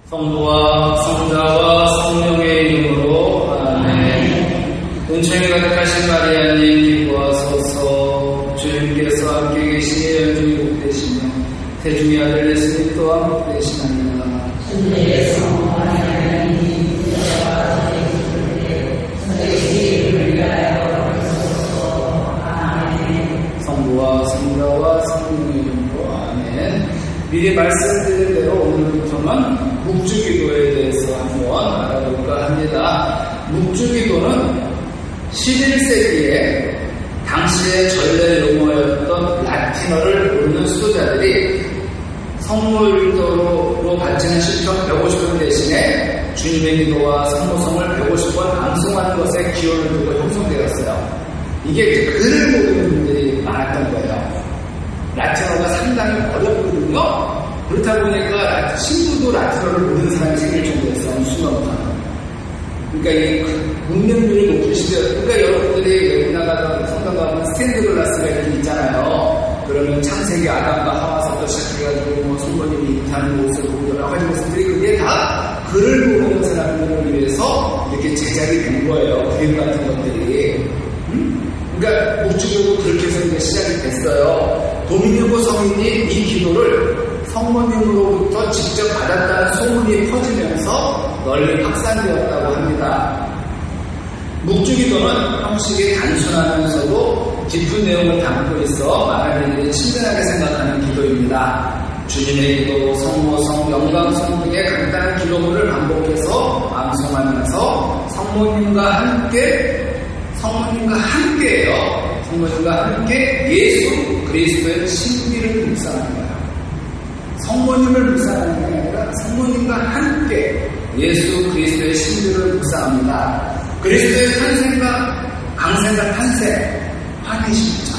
성부와 성자와 성령의 이름으로 아멘. 은총이 가득하신 마리아님 기뻐하소서. 주님께서 함께 계시니 연중이 복되시며 태중의 아들 예수님 또한 복되시나이다. 주님께서 하나님 기뻐하사 예수님께 선생님의 이름을 위하여 부르소서. 아멘. 성부와 성자와 성령의 이름으로 아멘. 미리 말씀드린 대로 오늘부터는 묵주기도에 대해서 한번 알아볼까 합니다. 묵주기도는 11세기에 당시의 전래 용어였던 라틴어를 모르는 수도자들이 성물도로 바치는 시편 150번 대신에 주님의 기도와 성모성을 150번 암송하는 것에 기원을 두고 형성되었어요. 이게 이제 글을 모르는 분들이 많았던 거예요. 라틴어가 상당히 어렵거든요. 그렇다 보니까 신부도 라틴어를 모르는 사람이 생길 정도였어요. 수능부터. 그러니까 이 문명률이 높은 시대. 그러니까 여러분들이 외국 나가서 성당 가면 스탠드 글라스가 이렇게 있잖아요. 그러면 창세기 아담과 하와서부터 시작해가지고 뭐 성모님이 입탄 옷을 보고 여러 가지 모습들이 그게 다 글을 모르는 사람들을 위해서 이렇게 제작이 된 거예요. 그림 같은 것들이. 그러니까 묵주기도 그렇게 해서 이제 시작이 됐어요. 도미니코 성인이 이 기도를 성모님으로부터 직접 받았다는 소문이 퍼지면서 널리 확산되었다고 합니다. 묵주기도는 형식이 단순하면서도 깊은 내용을 담고 있어 많은 이들이 친근하게 생각하는 기도입니다. 주님의 기도, 성모성, 영광성 등의 간단한 기도문을 반복해서 암송하면서 성모님과 함께 예수 그리스도의 신비를 묵상하는 거예요. 성모님을 묵상하는 게 아니라 성모님과 함께 예수 그리스도의 신비를 묵상합니다. 그리스도의 탄생과 강생과 탄생, 환희신비죠.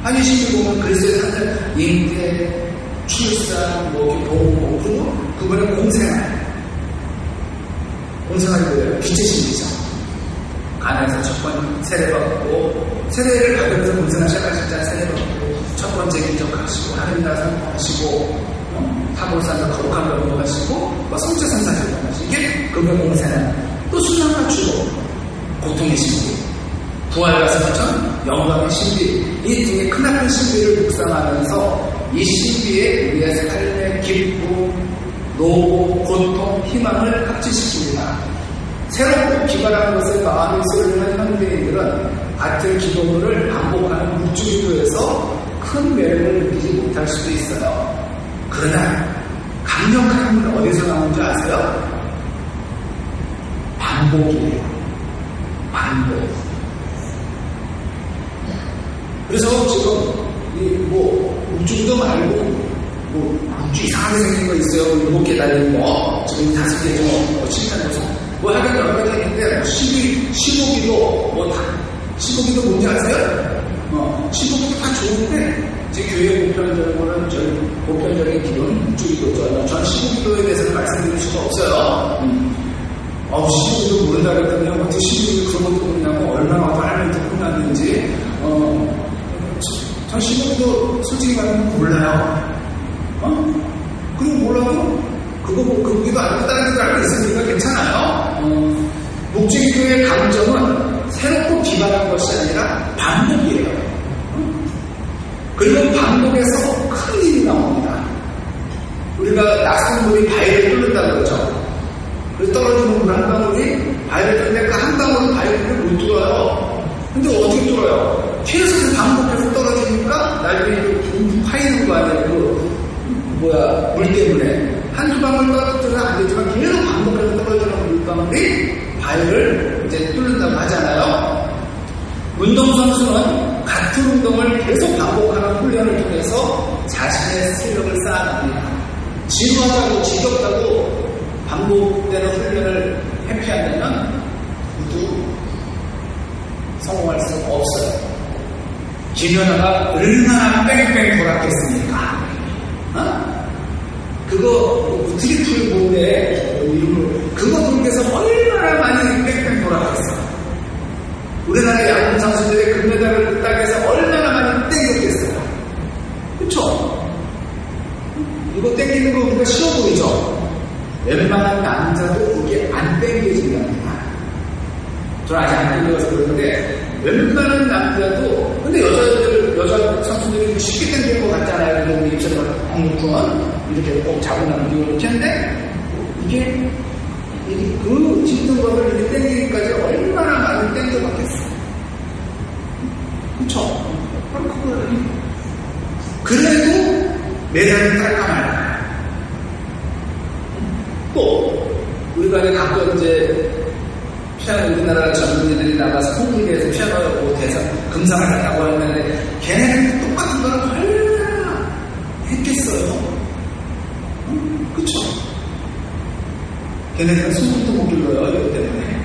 환희신비 보면 그리스도의 탄생, 잉태, 출산, 보호, 그분의 공생활이 뭐예요? 빛의 신비죠. 가나에서 첫 번째 세례받고 세례를 받으면서 공생활 시작하셨잖아요. 세례받고 첫 번째 기적하시고 하나님 나라 선포하시고 타보산에서 거룩한 걸 넘어가시고 성체 선사를 넘어가시고 이게 그분의 공생활. 또 순환 맞추고 고통의 신비, 부활과 생천, 영광의 신비 이 등의 크나큰 신비를 묵상하면서 이 신비에 우리의 삶의 기쁨, 노고, 고통, 희망을 합치시킵니다. 새롭고 기발한 것을 마음에 쓰려는 현대인들은 같은 기도문을 반복하는 묵주기도에서 큰 매력을 느끼지 못할 수도 있어요. 그러나 강력한 힘은 어디서 나오는지 아세요? 반복이에요. 반복. 그래서 지금 묵주기도 말고 묵주 이상하게 생긴 거 있어요. 7개 달린 거 지금 5개 좀 칠탄 하긴 여러 가지 있는데 15기도 15기도 뭔지 아세요? 15기도 다 좋은데 제 교회 보편적인 기도는 묵주기도죠. 전 15기도에 대해서는 말씀드릴 수가 없어요. 15기도 모른다 그랬더니 어떻게 15기도 그런 것도 모르냐고 얼마나 빨리 듣고 났는지 전 15기도 솔직히 말하면 몰라요. 그리고 몰라도 그거기도 알고 다른 것도 알고 있으니까 괜찮아요. 묵주기도의 강점은 새롭고 기발한 것이 아니라 반복이에요. 그리고 반복에서 큰 일이 나옵니다. 우리가 낙성물이 바위를 뚫는다고 그러죠. 그래서 떨어지는 물 한 방울이 바위를 뚫는데 그 한 방울은 바위를 못 뚫어요. 근데 어떻게 뚫어요? 계속 반복해서 떨어지니까 나중에 파이는 거 아니에요. 물 때문에. 한두 방울 떨어뜨려도 안 되지만 계속 반복해서 떨어지는 물방울이 바위를 이제 뚫는다고 하잖아요. 운동선수는 같은 운동을 계속 반복하는 훈련을 통해서 자신의 스킬력을 쌓아갑니다. 지루하다고 지겹다고 반복되는 훈련을 회피하려면 모두 성공할 수 없어요. 김연아가 얼마나 뺑뺑 돌았겠습니까? 그거 트리플 볼에 그거 돌면서 얼마나 많이 뺑뺑 돌아갔어. 우리나라 야구 선수들의 금메달을 따기 위해서 얼마나 많이 땡겼겠어요. 그쵸? 이거 이거 땡기는 거 우리가 쉬워 보이죠? 웬만한 남자도 그게 안 땡겨진답니다. 저는 아직 안 땡겨서 그러는데, 웬만한 남자도, 근데 여자 선수들이 쉽게 땡길 것 같잖아요. 그런 입술을 엉뚱한, 이렇게 꼭 잡고 나면 이렇게 하는데, 이게, 그 짚는 것을 이렇게 땡기기까지 얼마나 많이 땡겨봤겠어요. 그쵸? 바로 그거예요. 그래도 매달이 깔끔하다. 또 우리가 가끔 이제 피아노 우리나라 젊은이들이 나가서 홍콩에서 피아노 대상 금상을 탔다고 하는데 걔네는 똑같은 거를 얼마나 했겠어요. 그쵸? 걔네들은 손도 못 길러요. 이것 때문에.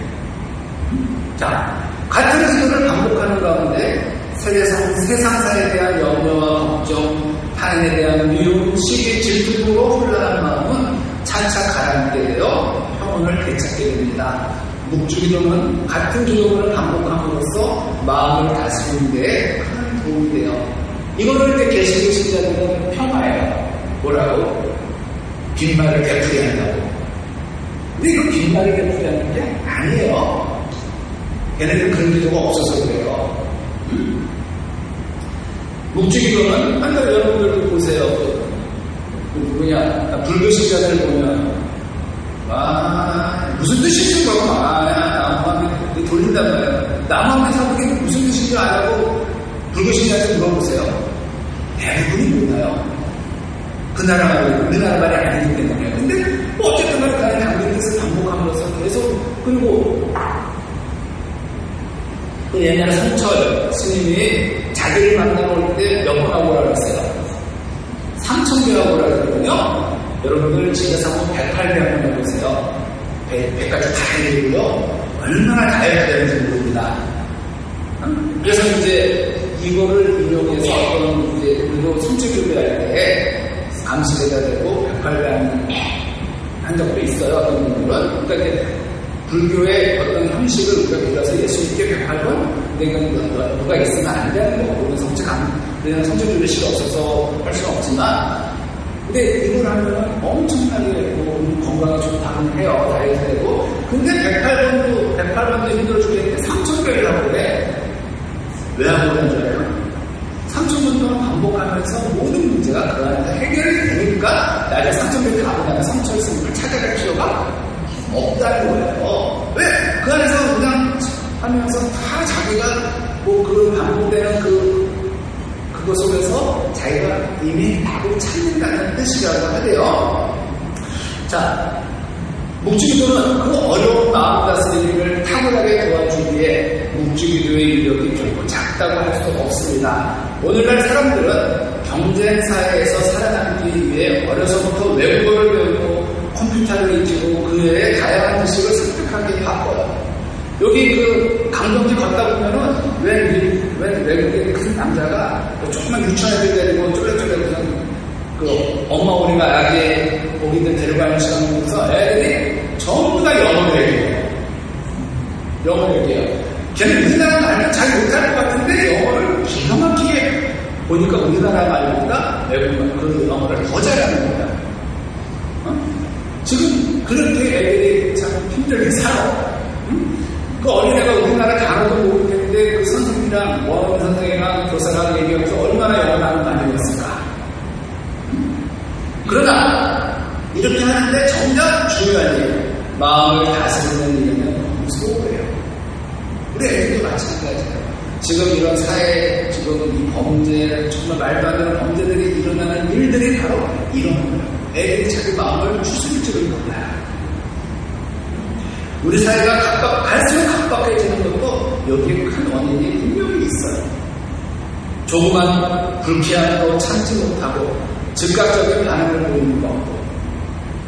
자, 같은 시도를 반복하는 가운데 세상사에 대한 염려와 걱정, 타인에 대한 미움, 시기, 질투 등으로 혼란한 마음은 차차 가라앉게 되어 평온을 되찾게 됩니다. 묵주기도는 같은 기도를 반복함으로써 마음을 다스리는 데 큰 도움이 돼요. 이거를 이제 계시록 신자들은 평화예요. 뭐라고? 빈말을 되풀이 한다고. 근데 이거 빈말을 되풀이 하는 게 아니에요. 걔네들은 그런 기도가 없어서 그래요. 묵주기도는 한 가지 여러분들도 보세요. 불교 신자들 보면 무슨 뜻인지 모르고 남한테 돌린단 말이에요. 남한테 사는 게 무슨 뜻인지 안 하고 불교 신자한테 물어보세요. 대부분이 몰라요. 그 나라 말이 우리나라 말이 아니기 때문에. 근데 어쨌든 간에 그날의 당긴 뜻을 반복함으로써 계속. 그리고 그 옛날에 성철 스님이 자기를 만나러 올 때 몇 번 하고 오라고 했어요. 3,000개라고 오라고 했거든요. 여러분들 집에서 한번 108개 한번 해보세요. 100까지 다 해드리고요. 얼마나 다 해야 되는지 모릅니다. 그래서 이제 이거를 인용해서 어떤 이제 우리도 성취교배할 때 감시대가 되고 108개 한 적도 있어요. 어떤 분들은. 그러니까 이제 불교의 어떤 형식을 우리가 빌려서 예수님께 108번 내가 누가 있으면 안 되는 거고, 우리는 성취교배식이 없어서 할 수는 없지만, 근데 이걸 하면 엄청나게 건강에 좋다고 해요. 다이어트 되고. 근데 108번도 힘들어 죽겠는데 3,000개를 하고 그래. 왜 하고 그러는 줄 알아요? 3,000번 동안 반복하면서 모든 문제가 그 안에서 해결이 되니까 나중에 3,000개를 하고 나면 성철스님을 찾아갈 필요가 없다는 거예요. 왜? 그 안에서 그냥 하면서 다 자기가 그 반복되는 그것 속에서 자기가 이미 답을 찾는다는 뜻이라고 하대요. 자, 묵주기도는 그 어려운 마음 다스리기를 탁월하게 도와주기에 묵주기도의 위력이 결코 작다고 할 수 없습니다. 오늘날 사람들은 경쟁 사회에서 살아남기 위해 어려서부터 외국어를 배우고 컴퓨터를 익히고 그 외에 다양한 지식을 습득하게 바꿔요. 여기 그 강동지 걷다 보면은 왜 외국인 큰 남자가 조그만 유치원 애들 데리고 쫄래쫄래 그 엄마 우리가 아기 고기들 데려가는 시간 보면서 애들이 전부 다 영어를 얘기해요. 영어를 얘기해요. 걔는 우리나라 말을 잘 못할 것 같은데 영어를 기가 막히게 보니까 우리나라 말보다 외국 그 영어를 더 잘하는 겁니다. 지금 그렇게 애들이 참 힘들게 살아. 그 어린애가 우리나라 단어도 모르겠는데 그 선생님이랑 원어민 선생이랑 교사랑 얘기하면서 얼마나 영어를 하는 거 아니었을까. 그러나 이렇게 하는데 정작 중요한 일, 마음을 다스리는 일은 너무 소홀해요. 우리 애들도 마찬가지예요. 지금 이런 사회, 지금 이 범죄, 정말 말도 안 되는 범죄들이 일어나는 일들이 바로 이런 거예요. 애들이 자기 마음을 추스릴지를 몰라요. 우리 사회가 갈수록 각박해지는 것도 여기에 큰 원인이 분명히 있어요. 조그만 불쾌함도 참지 못하고 즉각적인 반응을 보이는 것도,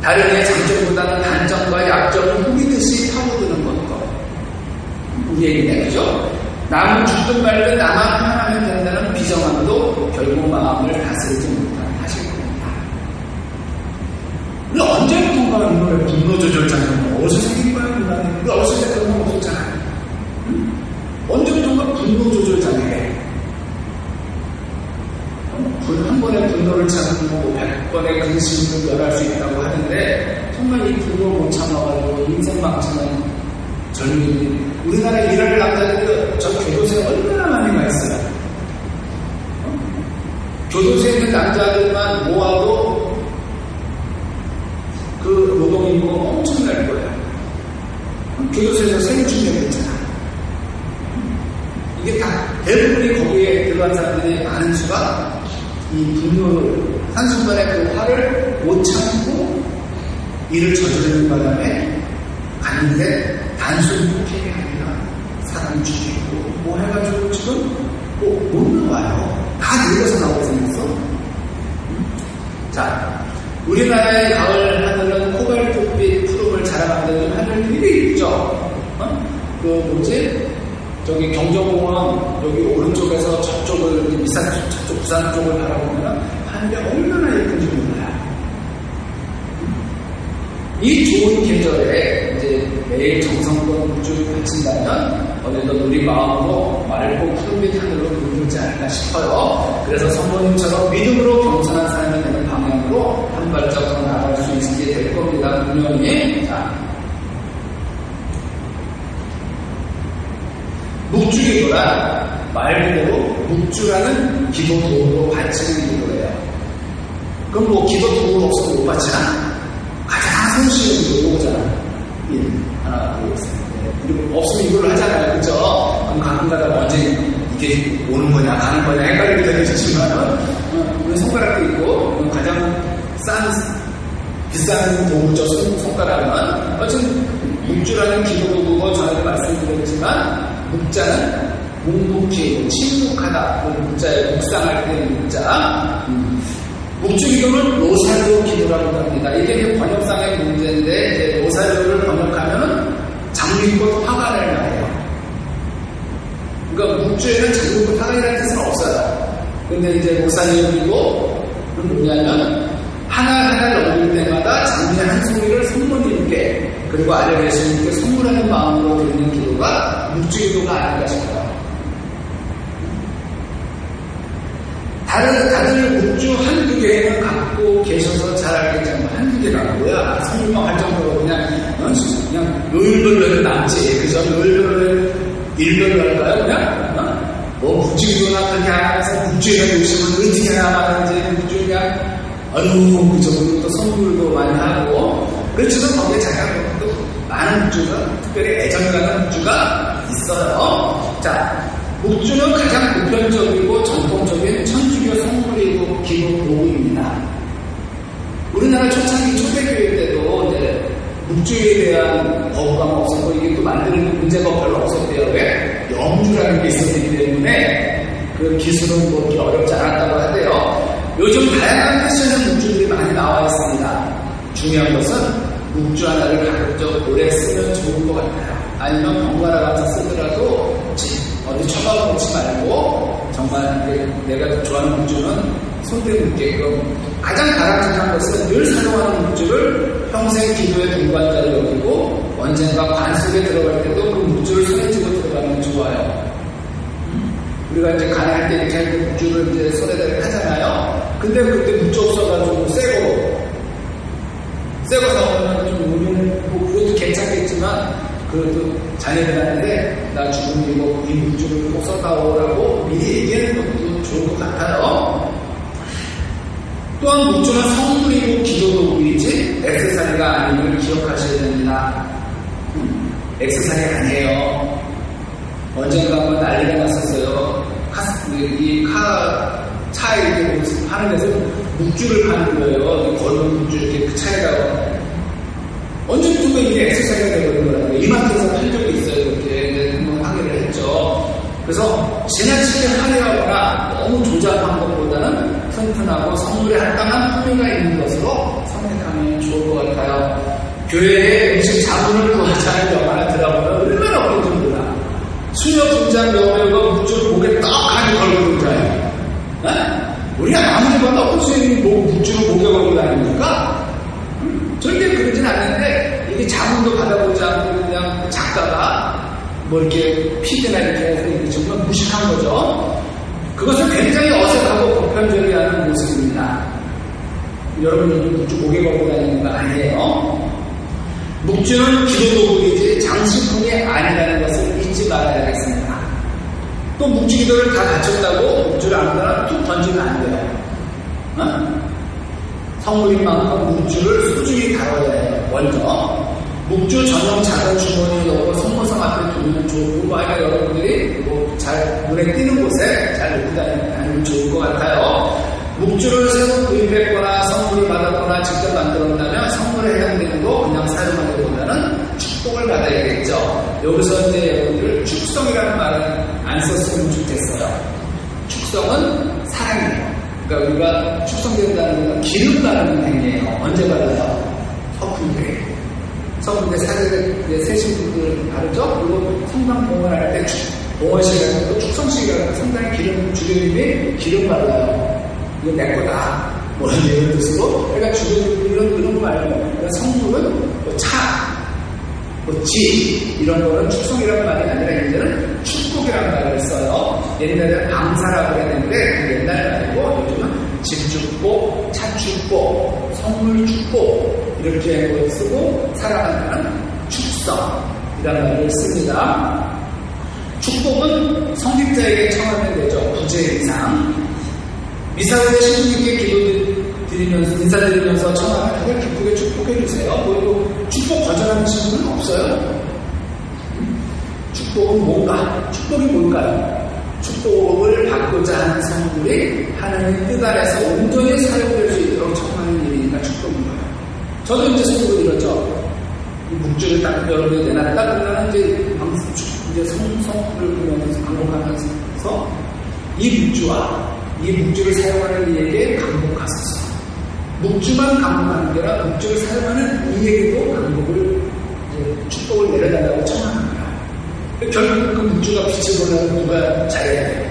다른 이의 장점보다는 단점과 약점을 꾸미듯이 파고드는 것도, 우리의 이야기죠. 남은 죽든 말든 나만 편하면 된다는 비정함도 결국 마음을 다스리지 못하는 탓일 겁니다. 우리 언제부턴가 이 노래 분노 조절 장면 어디서 생긴 거야? 우리 어렸을 때 그런 거 없었잖아요. 응? 언제부턴가 분노 조절 장애. 한 번에 분노 분노를 참고 100번의 근심도 멸할 수 있다고 하는데 정말 이 분노를 못 참아가지고 인생 망치는 젊은이 우리나라 일하는 남자들이 저 교도소에 얼마나 많이 가 있어요. 교도소에 있는 남자들만 모아도 그 노동인구가 엄청날 거예요. 교도소에서 생중력 있잖아. 이게 다 대부분이 거기에 들어간 사람들이 많은 수가 이 분노를 한순간에 그 화를 못 참고 일을 저지르는 바람에 갔는데 단순히 폭행이 아니라 사람 죽이고 뭐 해가지고 지금 못 나와요. 다 늙어서 나오게 생겼어. 자, 우리나라의 가을 하늘은 코발트빛 푸름을 자랑하는 하늘들이 있죠. 그 뭐지? 저기 경정공원 여기 오른쪽에서 저쪽을 저쪽 부산 쪽을 바라보면 하늘이 얼마나 예쁜지 몰라요. 이 좋은 계절에 이제 매일 정성껏 물줄을 바친다면 어느덧 우리 마음으로 맑고 푸른빛 하늘로 물들지 않을까 싶어요. 그래서 성모님처럼 믿음으로 겸손한 삶이 되는 방향으로 한 발짝 더 나아갈 수 있게 될 겁니다. 분명히. 자, 묵주기도란 말 그대로 묵주라는 기도 도구로 바치는 기도예요. 그럼 뭐 기도 도구 없으면 못 바치나? 가장 손쉬운 기도잖아. 하나, 둘, 셋. 그리고 없으면 이걸로 하잖아요. 그죠? 그럼 가끔가다 언제 이게 오는 거냐, 가는 거냐 헷갈리게 되겠지만 우리 손가락도 있고 가장 비싼 도구죠. 손가락은. 어쨌든 묵주라는 기도 도구고 전에도 말씀드렸지만 묵자는 묵묵히, 침묵하다. 묵자에 묵상할 때 묵자. 묵주기도는 로사료 기도라고 합니다. 이게 번역상의 문제인데 이제 로사료를 번역하면 장미꽃 화관을 말해요. 그러니까 묵주에는 장미꽃 화관이라는 뜻은 없어요. 근데 이제 로사료 기도는 뭐냐면 하나하나 넘길 때마다 장미 한 송이를 성모님께 그리고 아래 예수님께 선물하는 마음으로 드리는 기도가 묵주기도가 아닌가 싶어요. 다들 묵주 한두 개는 갖고 계셔서 잘 알겠지만 한두 개가 뭐야? 설명할 정도로 그냥 요일별로 해도 남지. 그죠? 요일별로 일별로 할까요? 그냥? 뭐 묵주기도나 그렇게 하면서 묵주에 오시면 어떻게 해야 하는지 묵주 그냥 아유 그저분도 또 선물도 많이 하고 그렇지만 거기에 자기가 또 많은 묵주가 특별히 애정가는 묵주가 있어요. 자, 묵주는 가장 보편적이고 전통적인 천주교 성물이고 기도 도구입니다. 우리나라 초창기 초대교회 때도 이제 묵주에 대한 거부감 없었고 이게 또 만드는 문제가 별로 없었대요. 왜? 영주라는 게 있었기 때문에 그 기술은 뭐 그렇게 어렵지 않았다고 하대요. 요즘 다양한 패션의 묵주들이 많이 나와 있습니다. 중요한 것은 묵주 하나를 가급적 오래 쓰면 좋을 것 같아요. 아니면 번갈아 가면서 쓰더라도 어디 쳐박아놓지 말고 정말 내가 좋아하는 묵주는 손대 묻게끔 가장 바람직한 것은 늘 사용하는 묵주를 평생 기도의 동반자로 여기고 언젠가 관 속에 들어갈 때도 그 묵주를 손에 쥐고 들어가면 좋아요. 우리가 이제 간할 때 이렇게 묵주를 이제 손에다 하잖아요. 근데 그때 묵주 없어가지고 새거 사오면 좀 우리는 뭐 그것도 괜찮겠지만 그래도 자녀들한테 나 죽음이고 이 묵주를 꼭 써다오라고 미리 얘기하는 것도 좋을 것 같아요. 또한 묵주는 성물이고 기도도구이지 액세서리가 아님을 기억하셔야 됩니다. 액세서리 아니에요. 언젠가 한번 난리가 났었어요. 차에 이렇게 파는 데서 묵주를 파는 거예요. 걸은 묵주 이렇게 그 차에다가 언제부터 이게 액세서리가 되는 거라고요. 이마트에서 팔 적이 있어요. 이렇게 한번 확인을 했죠. 그래서 지나치게 화려하거나 너무 조잡한 것보다는 튼튼하고 성물에 합당한 품위가 있는 것으로 선택하면 좋을 것 같아요. 교회에 음식 자문을 구하자는 영화나 들어보면 얼마나 어려운지 몰라. 수녀 등장 여배우가 묵주를 목에 떡하니 걸고 등장해요. 우리가 아무리 봐도 어떤 수녀님이 묵주를 목에 걸고 다닙니까? 절대 그러진 않는데 이게 자문도 받아보지 않고 그냥 작가가 뭐 이렇게 피드나 이렇게 해서 이게 정말 무식한 거죠. 그것은 굉장히 어색하고 보편적이라는 모습입니다. 여러분이 묵주 목에 걸고 다니는 거 아니에요. 묵주는 기도도구이지 장식품이 아니라는 것을 잊지 말아야겠습니다. 또 묵주기도를 다 갖췄다고 묵주를 아무거나 툭 던지면 안 돼요. 성물인 만큼 묵주를 소중히 다뤄야 해요. 먼저 묵주 전용 작은 주머니에 넣고 성모성 앞에 두면 좋고, 하여간 여러분들이 잘 눈에 띄는 곳에 잘 놓고 다니면 좋을 것 같아요. 묵주를 새로 구입했거나 선물을 받았거나 직접 만들었다면 선물에 해당되는 거 그냥 사용하기보다는 축복을 받아야겠죠. 여기서 이제 여러분들 축성이라는 말은 안 썼으면 좋겠어요. 축성은 사랑이에요. 그러니까 우리가 축성된다는 건 기름 바르는 행위예요. 언제 발라요? 석훈대 사제들 세신 분들 바르죠? 그리고 성당 봉헌할 때 봉헌식이라는 거 축성식이라는 거 상당히 기름 주교님이 기름 발라요. 이거 내 거다. 뭐 이런 뜻으로. 그러니까 주교님은 그런 거 말고, 그러니까 성물은 뭐 차, 뭐 지, 이런 거는 축성이라는 말이 아니라 이제는 축복이라는 말을 써요. 옛날에는 암사라고 했는데 그 옛날 말이고 요즘은 집축복, 차축복, 성물축복 이렇게 쓰고 살아간다는 축성이라는 말을 씁니다. 축복은 성직자에게 청하면 되죠. 부재 이상. 미사 후에 신부님께 기도드리면서 인사드리면서 청하면 다들 기쁘게 축복해주세요. 그리고 축복 거절하는 친구는 없어요. 축복은 뭔가? 축복이 뭘까요? 축복을 받고자 하는 성물이 하나님의 뜻 아래서 온전히 사용될 수 있도록 청하는 일이니까 축복인 거예요. 저도 이제 성물을 이러죠. 묵주를 딱 여러분이 내놨다 그러면 이제 성물을 보면서 반복하면서 이 묵주를 사용하는 이에게 강복하소서. 묵주만 강복하는 게 아니라 묵주를 사용하는 이에게도 강복을, 축복을 내려달라고 청하는 거예요. 결국 그 묵주가 빛을 보려면 누가 잘해야 돼요?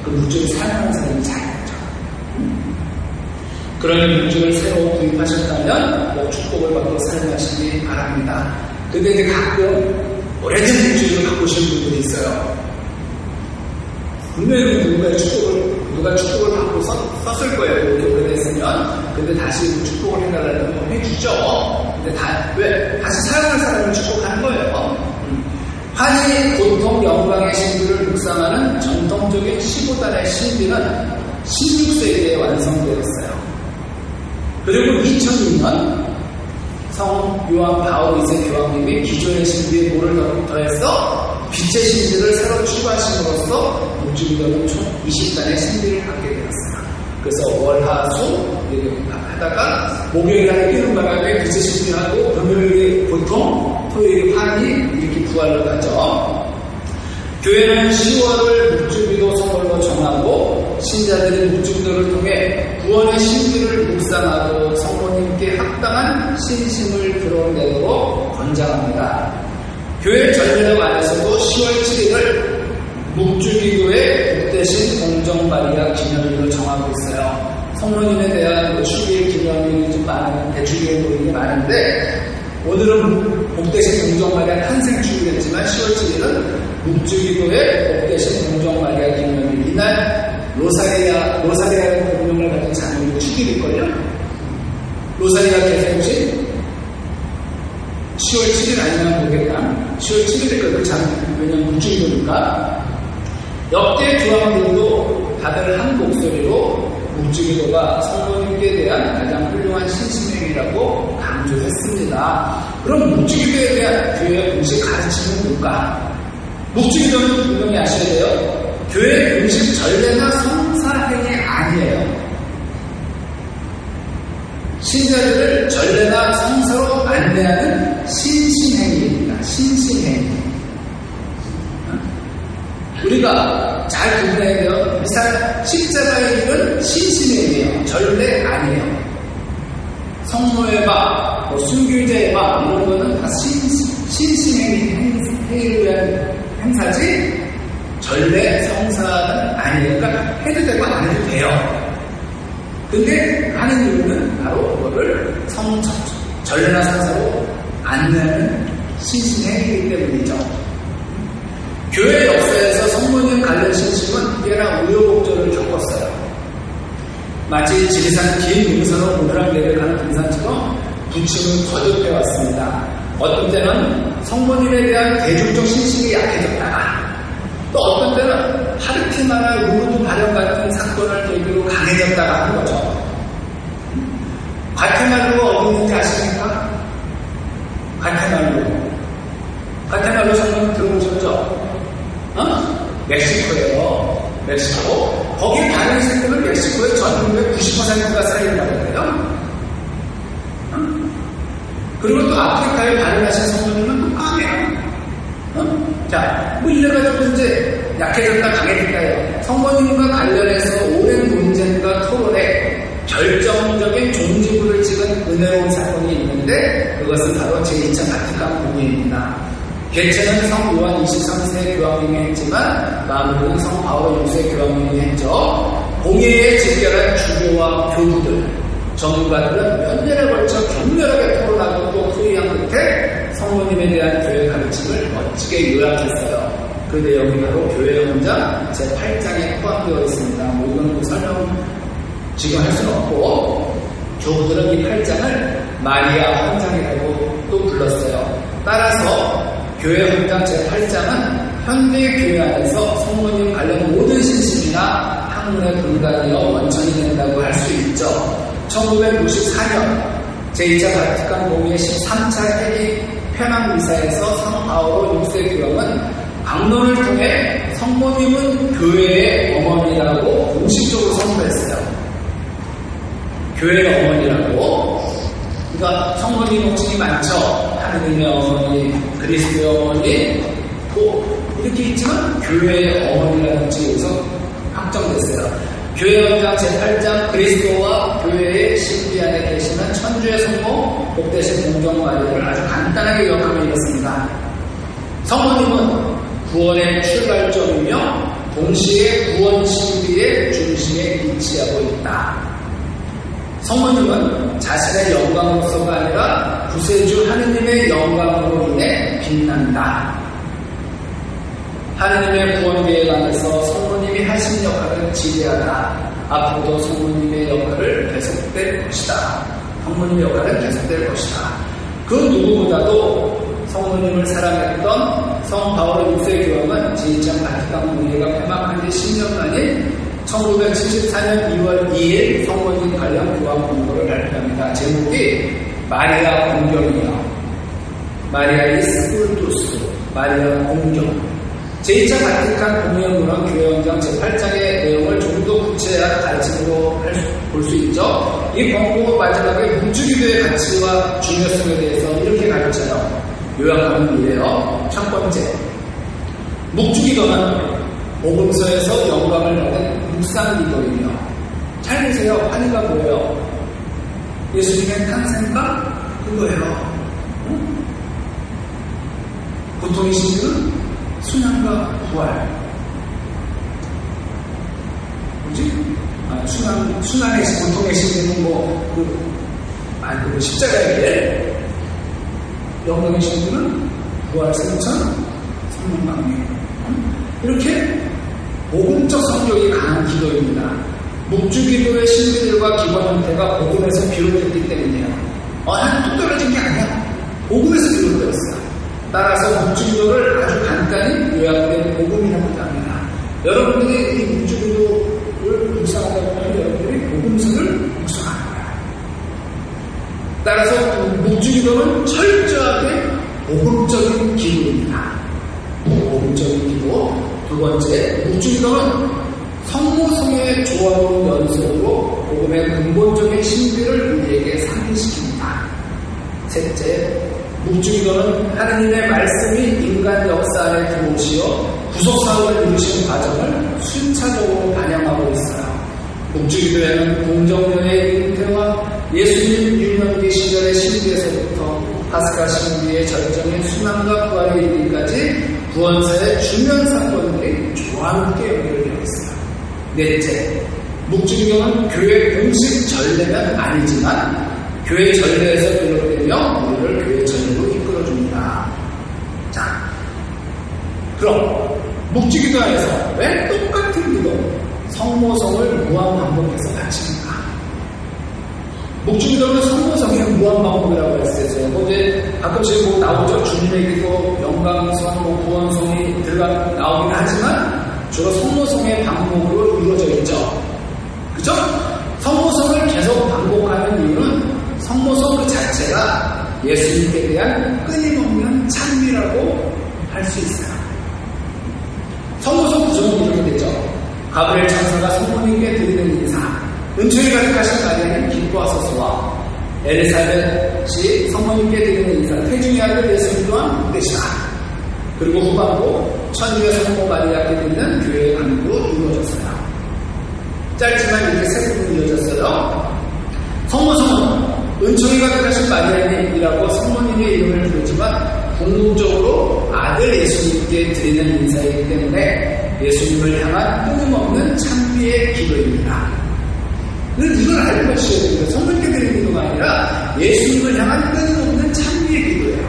그 묵주를 사용하는 사람이 잘해야죠. 그러니 묵주를 새로 구입하셨다면 뭐 축복을 받고 사용하시기 바랍니다. 근데 이제 가끔 오래된 묵주를 갖고 오신 분들이 있어요. 분명히 누가 축복을 받고 썼을 거예요. 이렇게 오래됐으면. 근데 다시 축복을 해달라는 건 해주죠. 근데 왜? 다시 사용할 사람을 축복하는 거예요. 환희, 고통, 영광의 신비를 묵상하는 전통적인 15단의 신비는 16세기에 완성되었어요. 그리고 2002년 성 요한 바오 2세 교황님이 기존의 신비에 뭐를 더해서 빛의 신비를 새로 추가하심으로써 묵주기도는 총 20단의 신비를 갖게 되었어요. 그래서 월화수 하다가 목요일에 끼는 바람에 빛의 신비하고 금요일에 보통 토요일에 환희 이렇게 부활을 가죠. 교회는 10월을 묵주기도 선물로 정하고 신자들이 묵주기도를 통해 구원의 신비를 묵상하고 성모님께 합당한 신심을 드러내도록 권장합니다. 교회 전례력 안에서도 10월 7일을 묵주기도의 복되신 공정마리아 기념일로 정하고 있어요. 성모님에 대한 축일 기념일이 좀 많은 대축일에 보이는 게 많은데 오늘은 복되신 공정마리아 탄생축일이었지만 10월 7일은 묵주기도의 복되신 공정마리아 기념일. 이날 로사리아라는 공명을 가진 자녀이고 축일일걸요. 로사리아 개세우신 10월 7일 아니면 모르겠다. 10월 7일이거든. 왜냐면 묵주기도니까. 역대 교황들도 다들 한 목소리로 묵주기도가 성모님께 대한 가장 훌륭한 신심행위라고 강조했습니다. 그럼 묵주기도에 대한 교회의 공식 가르침은 뭘까? 묵주기도는 분명히 아셔야 돼요. 교회 공식 전례나 성사행위 아니에요. 신자들을 전례나 성사로 안내하는 신심행위입니다. 신심행위. 우리가 잘 구분해야 돼요. 십자가의 일은 신심행위예요. 전례 아니에요. 성모의 바, 순교자의 바 이런 거는 다 신심행위를 위한 행사지 전례, 성사는 아니에요. 그러니까 해도 되고 안 해도 돼요. 근데 하는 이유는 바로 그거를 전례나 성사로 안내하는 신심행위이기 때문이죠. 교회 역사에서 성모 성모님 관련 신심은 꽤나 우여곡절을 겪었어요. 마치 지리산 긴 능선을 오르락내리락 하는 등산처럼 부침을 거듭해 왔습니다. 어떤 때는 성모님에 대한 대중적 신심이 약해졌다가 또 어떤 때는 하르티마나 루르드 발현 같은 사건을 계기로 강해졌다가 하는 거죠. 과테말루가 어디 있는지 아십니까? 과테말루 성모님 들어보셨죠? 멕시코예요. 멕시코. 거기 다른 생물은 멕시코의 전 인구의 90%가 살아있는 말이에요. 그리고 또 아프리카에 발현하신 성모님은 또 강해요. 자, 뭐 이래가지고 이제 약해졌다 강해졌다요. 성모님과 관련해서 오랜 논쟁과 토론에 결정적인 종지부를 찍은 은혜로운 사건이 있는데 그것은 바로 제2차 바티칸 공회입니다. 개최는 성 요한 23세 교황님이 했지만 마무리는 성 바울 6세 교황님이 했죠. 공회에 집결한 주교와 교부들, 전문가들은 몇 년에 걸쳐 격렬하게 토론하고 또 토의한 끝에 성모님에 대한 교회 가르침을 멋지게 요약했어요. 그 내용이 바로 교회 헌장 제8장에 포함되어 있습니다. 뭐 이건 설명 지금 할 수는 없고 교부들은 이 8장을 마리아 헌장이라고 또 불렀어요. 따라서 교회 헌장 제8장은 현대 교회 안에서 성모님 관련 모든 신심이나 학문에 분간이어 원천이 된다고 할 수 있죠. 1964년 제2차 바티칸 공회 13차 회의 폐막 미사에서 성 바울 6세 교황은 강론을 통해 성모님은 교회의 어머니라고 공식적으로 선포했어요. 교회의 어머니라고. 그러니까 성모님 호칭이 많죠. 하느님의 어머니, 그리스도의 어머니, 뭐 이렇게 있지만 교회의 어머니라는 호칭이 여기서 확정됐어요. 교회 헌장 제8장 그리스도와 교회의 신비 안에 계시는 천주의 성모 복되신 공경 마리아를 아주 간단하게 요약하면 이렇습니다. 성모님은 구원의 출발점이며 동시에 구원 신비의 중심에 위치하고 있다. 성모님은 자신의 영광으로서가 아니라 구세주 하느님의 영광으로 인해 빛난다. 하느님의 구원 계획 안에서 성모님이 하신 역할은 지대하다. 앞으로도 성모님의 역할을 계속될 것이다. 성모님의 역할은 계속될 것이다. 그 누구보다도 성모님을 사랑했던 성 바울 6세 교황은 제2차 바티칸 공회가 폐막한 지 10년 만인 1974년 2월 2일 성모님 관련 교황 공고를 발표합니다. 제목이 마리아 공경이요. 마리아의 스쿨투스, 마리아 공경. 제2차 바티칸 공회문헌 교회 헌장 제8장의 내용을 좀 더 구체화한 가르침으로 볼 수 있죠. 이 권고 마지막에 묵주기도의 가치와 중요성에 대해서 이렇게 가르쳐요. 요약하면 이래요. 첫 번째, 묵주기도는 복음서에서 영광을 받은 묵상기도이며, 잘 보세요. 하니가 뭐예요? 예수님의 탄생과 그거예요. 고통의 신비는 순환과 부활. 뭐지? 순환의 고통의 신비는 그 십자가의 영광의 신비는 부활 생천 성령방위. 이렇게 복음적 성격이 강한 기도입니다. 묵주기도의 신비들과 기본 형태가 복음에서 비롯됐기 때문이에요. 뚝 떨어진 게 아니야. 복음에서 비롯되었어요. 따라서 묵주기도를 아주 간단히 요약된 복음이라고 합니다. 여러분들이 이 묵주기도를 묵상하다 보면 여러분들이 복음서를 묵상하는 거예요. 따라서 묵주기도는 철저하게 복음적인 기도입니다. 복음적인 기도. 두 번째, 묵주기도는 성모성의 조화로운 연속으로 복음의 근본적인 신비를 우리에게 상기시킵니다. 셋째, 묵주기도는 하느님의 말씀이 인간 역사 안에 들어오시어 구속사업을 이루시는 과정을 순차적으로 반영하고 있어요. 묵주기도에는 공정년의 잉태와 예수님 유년기 시절의 신비에서부터 파스카 신비의 절정의 순환과 부활에 이르기까지 구원사의 중요한 사건들이 조화롭게 연결되어 있어요. 넷째, 묵주기도는 교회 공식 전례는 아니지만 교회 전례에서 비롯되며 우리를 교회 전례로 이끌어줍니다. 자, 그럼 묵주기도 안에서 기본적으로 성모성의 무한방법이라고 했었어요. 근데 가끔씩 뭐 나오죠. 주님의 기도, 영광성, 구원성이 나오긴 하지만 주로 성모성의 반복으로 이루어져 있죠. 그죠? 성모성을 계속 반복하는 이유는 성모성 그 자체가 예수님께 대한 끊임없는 찬미라고 할 수 있어요. 성모성 구조는 이렇게 되죠. 가브리엘 천사가 성모님께 드리는 인사, 은총이 가득하신 마리아는 기뻐하소서와 엘리사벳이 성모님께 드리는 인사, 태중의 아들 예수님 또한 믿으시라. 그리고 후반부 천주의 성모 마리아께 드리는 교회의 간구로 이루어졌어요. 짧지만 이렇게 세 부분이 이어졌어요. 성모성은 은총이 가득하신 마리아님이라고 성모님의 이름을 부르지만 궁극적으로 아들 예수님께 드리는 인사이기 때문에 예수님을 향한 끊임없는 찬미의 기도입니다. 이걸 알고 하셔야 됩니다. 성모님께 드리는 기도가 아니라 예수님을 향한 끊임없는 찬미의 기도예요.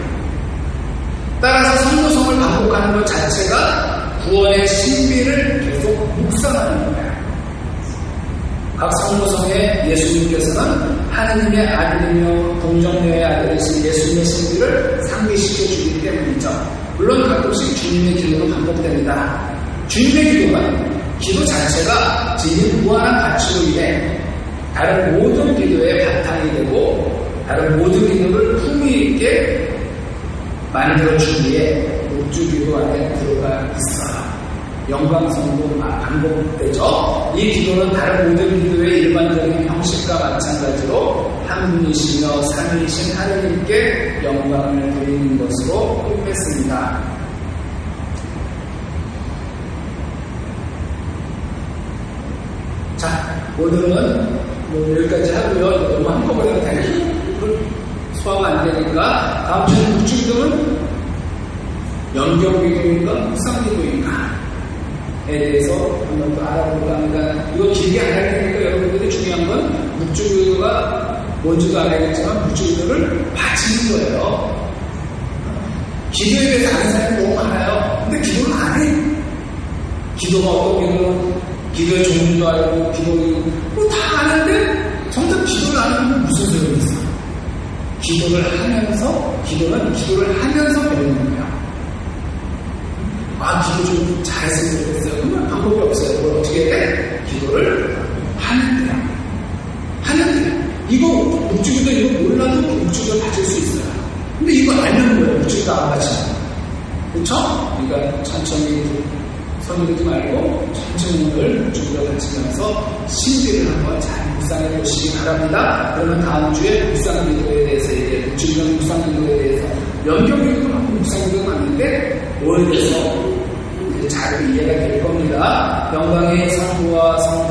따라서 성모성을 반복하는 것 자체가 구원의 신비를 계속 묵상하는 거예요. 각 성모성에 예수님께서는 하느님의 아들이며 동정녀의 아들이신 예수님의 신비를 상기시켜 주기 때문이죠. 물론 가끔씩 주님의 기도로 반복됩니다. 주님의 기도 자체가 지닌 무한한 가치로 인해 다른 모든 기도의 바탕이 되고 다른 모든 기도를 품위 있게 만들어주기에 묵주기도 안에 들어가 있어요. 영광성도 반복되죠. 이 기도는 다른 모든 기도의 일반적인 형식과 마찬가지로 한 분이시며 삼위이신 하느님께 영광을 드리는 것으로 끝냈습니다. 자, 오늘은 여기까지 하고요. 너무 한꺼번에 소화가 안 되니까 다음 주에 묵주기도는 연경기도인가 묵상기도인가 에 대해서 한번 더 알아보고 합니다. 이거 길게 안 할 테니까 여러분들이 중요한 건 묵주기도가 뭔지도 알아야겠지만 묵주기도를 바치는 거예요. 기도에 대해서 아는 사람이 너무 많아요. 근데 기도를 안 해. 기도가 어떤 기도는 기도의 종류도 알고 기도는 다 아는데 정작 기도를 안 하면 무슨 소용이 있어. 기도를 하면서 배우는 거예요. 기도 좀 잘했으면 좋겠어요. 그러면 방법이 없어요. 그걸 어떻게 해? 기도를 하면 돼요. 이거 묵주기도 이거 몰라도 묵주기도 받을 수 있어요. 근데 이거 알면 뭐예요? 묵주기도 안 받치면. 그쵸? 그러니까 천천히 서두르지 말고 천천히 오늘 묵주기도 받치면서 신비를 한번 잘 묵상해 보시기 바랍니다. 그러면 다음 주에 묵상기도에 대해서 묵주기도 묵상기도에 대해서 연경기도도 많고 묵상기도도 많은데 오해돼서 잘 이해가 될 겁니다. 영광의 성부와 성